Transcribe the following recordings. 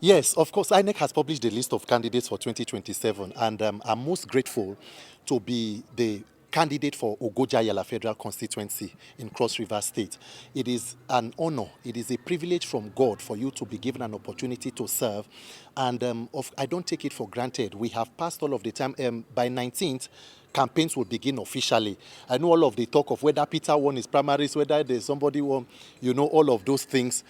Yes, of course. INEC has published the list of candidates for 2027, and I'm most grateful to be the candidate for Ogoja-Yala Federal Constituency in Cross River State. It is an honor, it is a privilege from God for you to be given an opportunity to serve, and I don't take it for granted. We have passed all of the time. By 19th, campaigns will begin officially. I know all of the talk of whether Peter won his primaries, whether there's somebody won, all of those things.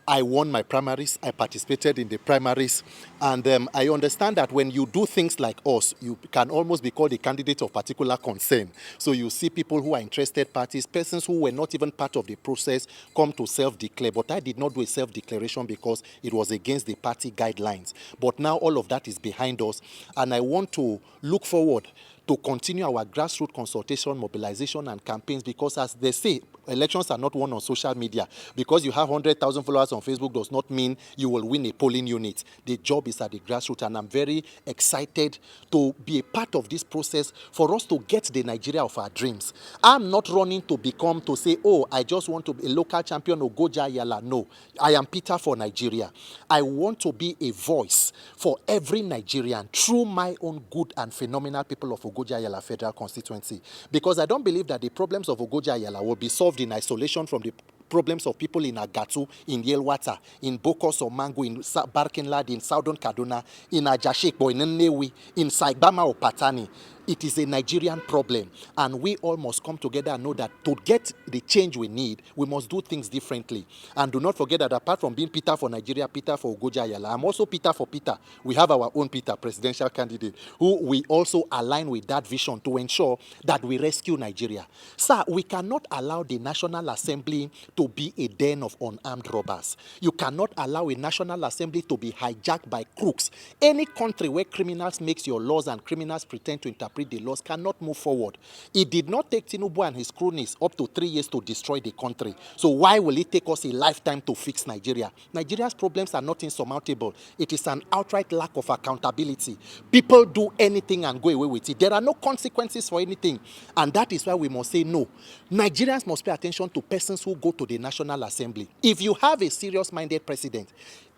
I won my primaries, I participated in the primaries, and I understand that when you do things like us, you can almost be called a candidate of particular concern. So you see people who are interested parties, persons who were not even part of the process come to self-declare. But I did not do a self-declaration because it was against the party guidelines. But now all of that is behind us, and I want to look forward to continue our grassroots consultation, mobilization, and campaigns, because as they say, elections are not won on social media. Because you have 100,000 followers on Facebook does not mean you will win a polling unit. The job is at the grassroots, and I'm very excited to be a part of this process for us to get the Nigeria of our dreams. I'm not running to say, oh, I just want to be a local champion or Ogoja-Yala. No, I am Peter for Nigeria. I want to be a voice for every Nigerian through my own good and phenomenal people of Ogoja-Yala Federal Constituency. Because I don't believe that the problems of Ogoja-Yala will be solved in isolation from the problems of people in Agatu, in Yelwata, in Bokos or Mango, in Barkinlad, in Southern Kaduna, in Ajashik, in Nnewi, in Saibama or Patani. It is a Nigerian problem, and we all must come together and know that to get the change we need, we must do things differently. And do not forget that apart from being Peter for Nigeria, Peter for Ogoja-Yala, I'm also Peter for Peter. We have our own Peter, presidential candidate, who we also align with that vision to ensure that we rescue Nigeria. Sir, we cannot allow the National Assembly to be a den of unarmed robbers. You cannot allow a National Assembly to be hijacked by crooks. Any country where criminals make your laws and criminals pretend to interpret the laws cannot move forward. It did not take Tinubu and his cronies up to 3 years to destroy the country. So why will it take us a lifetime to fix Nigeria? Nigeria's problems are not insurmountable. It is an outright lack of accountability. People do anything and go away with it. There are no consequences for anything. And that is why we must say no. Nigerians must pay attention to persons who go to the National Assembly. If you have a serious-minded president,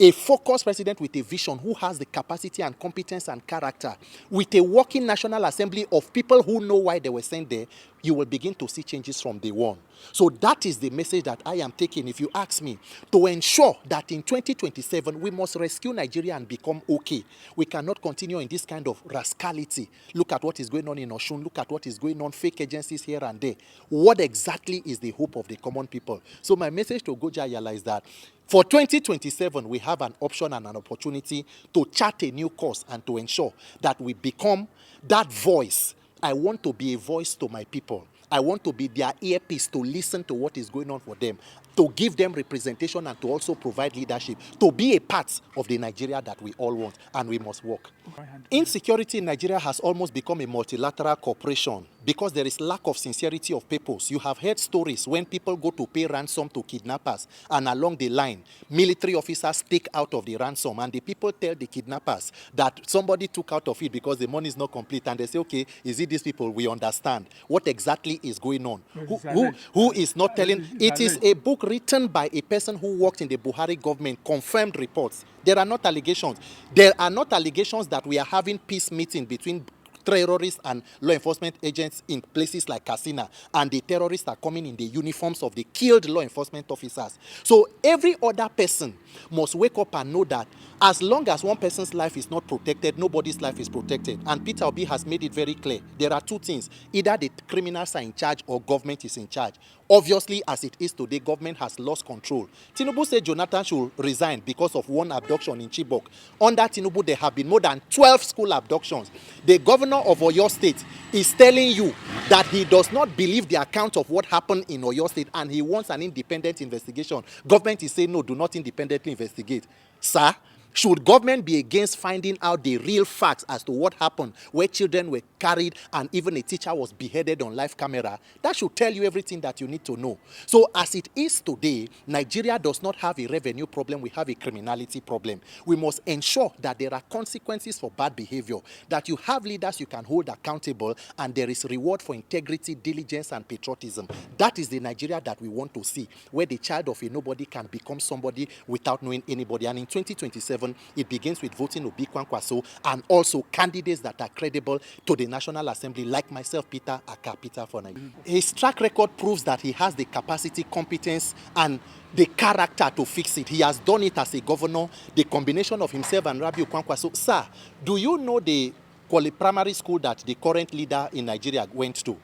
a focused president with a vision who has the capacity and competence and character, with a working National Assembly of people who know why they were sent there, you will begin to see changes from day one. So that is the message that I am taking, if you ask me, to ensure that in 2027, we must rescue Nigeria and become okay. We cannot continue in this kind of rascality. Look at what is going on in Oshun. Look at what is going on, fake agencies here and there. What exactly is the hope of the common people? So my message to Ogoja-Yala is that for 2027, we have an option and an opportunity to chart a new course and to ensure that we become that voice. I want to be a voice to my people. I want to be their earpiece to listen to what is going on for them, to give them representation and to also provide leadership, to be a part of the Nigeria that we all want, and we must work. Insecurity in Nigeria has almost become a multilateral corporation because there is lack of sincerity of purpose. You have heard stories when people go to pay ransom to kidnappers, and along the line, military officers take out of the ransom, and the people tell the kidnappers that somebody took out of it because the money is not complete, and they say, okay, is it these people? We understand. What exactly is going on? Who is not telling? It is a book written by a person who worked in the Buhari government, confirmed reports. There are not allegations. There are not allegations that we are having peace meeting between terrorists and law enforcement agents in places like Katsina, and the terrorists are coming in the uniforms of the killed law enforcement officers. So every other person must wake up and know that as long as one person's life is not protected, nobody's life is protected. And Peter Obi has made it very clear. There are two things. Either the criminals are in charge or government is in charge. Obviously, as it is today, government has lost control. Tinubu said Jonathan should resign because of one abduction in Chibok. Under Tinubu, there have been more than 12 school abductions. The governor of Oyo State is telling you that he does not believe the account of what happened in Oyo State and he wants an independent investigation. Government is saying, no, do not independently investigate. Sir, should government be against finding out the real facts as to what happened, where children were carried and even a teacher was beheaded on live camera? That should tell you everything that you need to know. So as it is today, Nigeria does not have a revenue problem, we have a criminality problem. We must ensure that there are consequences for bad behavior, that you have leaders you can hold accountable, and there is reward for integrity, diligence, and patriotism. That is the Nigeria that we want to see, where the child of a nobody can become somebody without knowing anybody. And in 2027, 2027, it begins with voting Obi Kwankwaso and also candidates that are credible to the National Assembly, like myself, Peter Akah, Peter for Nigeria. His track record proves that he has the capacity, competence, and the character to fix it. He has done it as a governor, the combination of himself and Rabiu Kwankwaso. Sir, do you know the primary school that the current leader in Nigeria went to?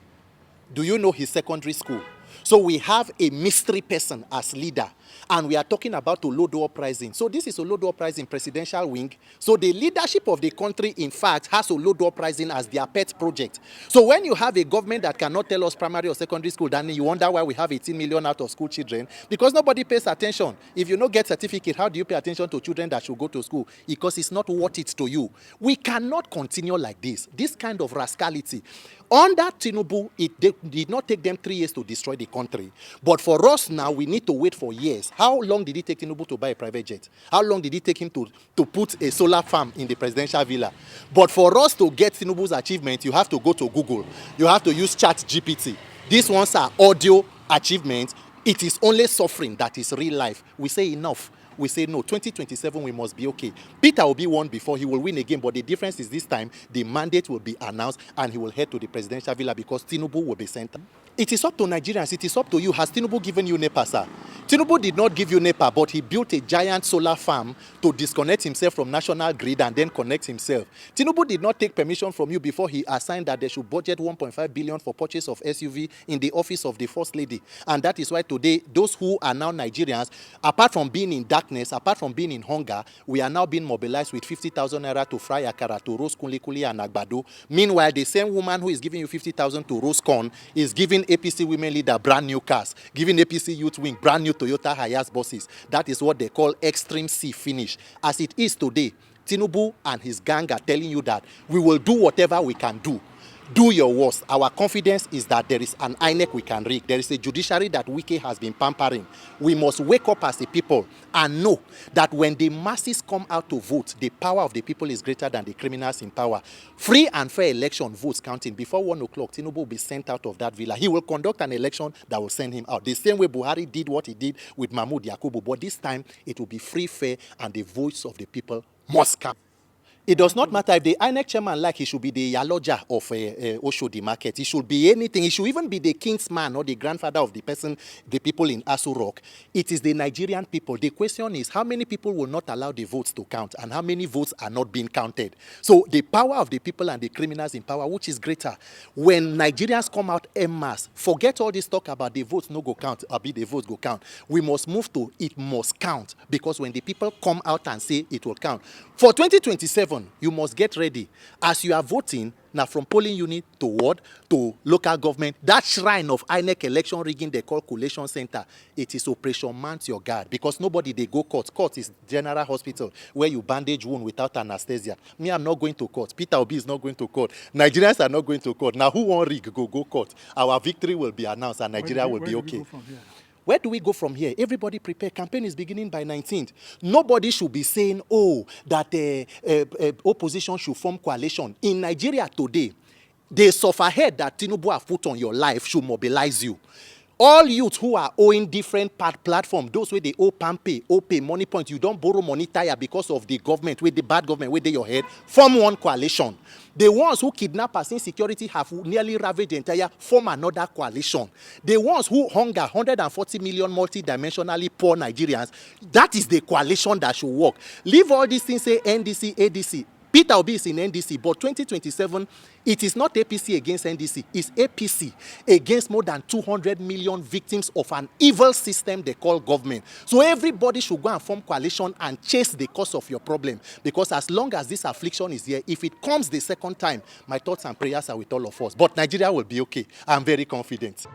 Do you know his secondary school? So we have a mystery person as leader, and we are talking about Olodo uprising. So this is Olodo uprising presidential wing. So the leadership of the country, in fact, has Olodo uprising as their pet project. So when you have a government that cannot tell us primary or secondary school, then you wonder why we have 18 million out of school children, because nobody pays attention. If you don't get certificate, how do you pay attention to children that should go to school? Because it's not worth it to you. We cannot continue like this. This kind of rascality. Under Tinubu, it did not take them 3 years to destroy the country. But for us now, we need to wait for years. How long did it take Tinubu to buy a private jet? How long did it take him to put a solar farm in the presidential villa? But for us to get Tinubu's achievement, you have to go to Google. You have to use ChatGPT. These ones are audio achievements. It is only suffering that is real life. We say enough. We say no, 2027 we must be okay. Peter Obi won before, he will win again, but the difference is this time the mandate will be announced and he will head to the presidential villa because Tinubu will be sent. It is up to Nigerians, it is up to you. Has Tinubu given you NEPA, sir? Tinubu did not give you NEPA, but he built a giant solar farm to disconnect himself from national grid and then connect himself. Tinubu did not take permission from you before he assigned that they should budget 1.5 billion for purchase of SUV in the office of the First Lady. And that is why today, those who are now Nigerians, apart from being in darkness, apart from being in hunger, we are now being mobilized with 50,000 naira to fry akara, to roast kuli and agbado. Meanwhile, the same woman who is giving you 50,000 to roast corn is giving APC women leader brand new cars, giving APC youth wing brand new Toyota Hiace buses. That is what they call extreme C finish. As it is today, Tinubu and his gang are telling you that we will do whatever we can do. Do your worst. Our confidence is that there is an INEC we can rig. There is a judiciary that Wike has been pampering. We must wake up as a people and know that when the masses come out to vote, the power of the people is greater than the criminals in power. Free and fair election votes counting. Before 1 o'clock, Tinubu will be sent out of that villa. He will conduct an election that will send him out. The same way Buhari did what he did with Mahmoud Yakubu. But this time, it will be free, fair, and the voice of the people must count. It does not matter if the INEC chairman like he should be the Yaloja of Oshodi market. He should be anything. He should even be the king's man or the grandfather of the person, the people in Aso Rock. It is the Nigerian people. The question is how many people will not allow the votes to count and how many votes are not being counted. So the power of the people and the criminals in power, which is greater? When Nigerians come out en masse, forget all this talk about the votes no go count, or be the votes go count. We must move to it must count, because when the people come out and say it will count. For 2027, you must get ready. As you are voting, now from polling unit to ward to local government, that shrine of INEC election rigging they call collation center, it is Operation Mount Your Guard, because nobody they go court. Court is general hospital where you bandage wound without anesthesia. Me, I'm not going to court. Peter Obi is not going to court. Nigerians are not going to court. Now who won't rig go court? Our victory will be announced and Nigeria will be okay. Where do we go from here? Everybody prepare. Campaign is beginning by 19th. Nobody should be saying, oh, that opposition should form coalition. In Nigeria today, the sufferhead that Tinubu have put on your life should mobilize you. All youth who are owing different platforms, those where they owe Pampe, OPay, money point, you don't borrow money tire because of the government, with the bad government, where they your head, form one coalition. The ones who kidnappers, Insecurity have nearly ravaged the entire, form another coalition. The ones who hunger 140 million multidimensionally poor Nigerians, that is the coalition that should work. Leave all these things, say NDC, ADC. Peter Obi is in NDC, but 2027, it is not APC against NDC. It's APC against more than 200 million victims of an evil system they call government. So everybody should go and form coalition and chase the cause of your problem. Because as long as this affliction is here, if it comes the second time, my thoughts and prayers are with all of us. But Nigeria will be okay. I'm very confident.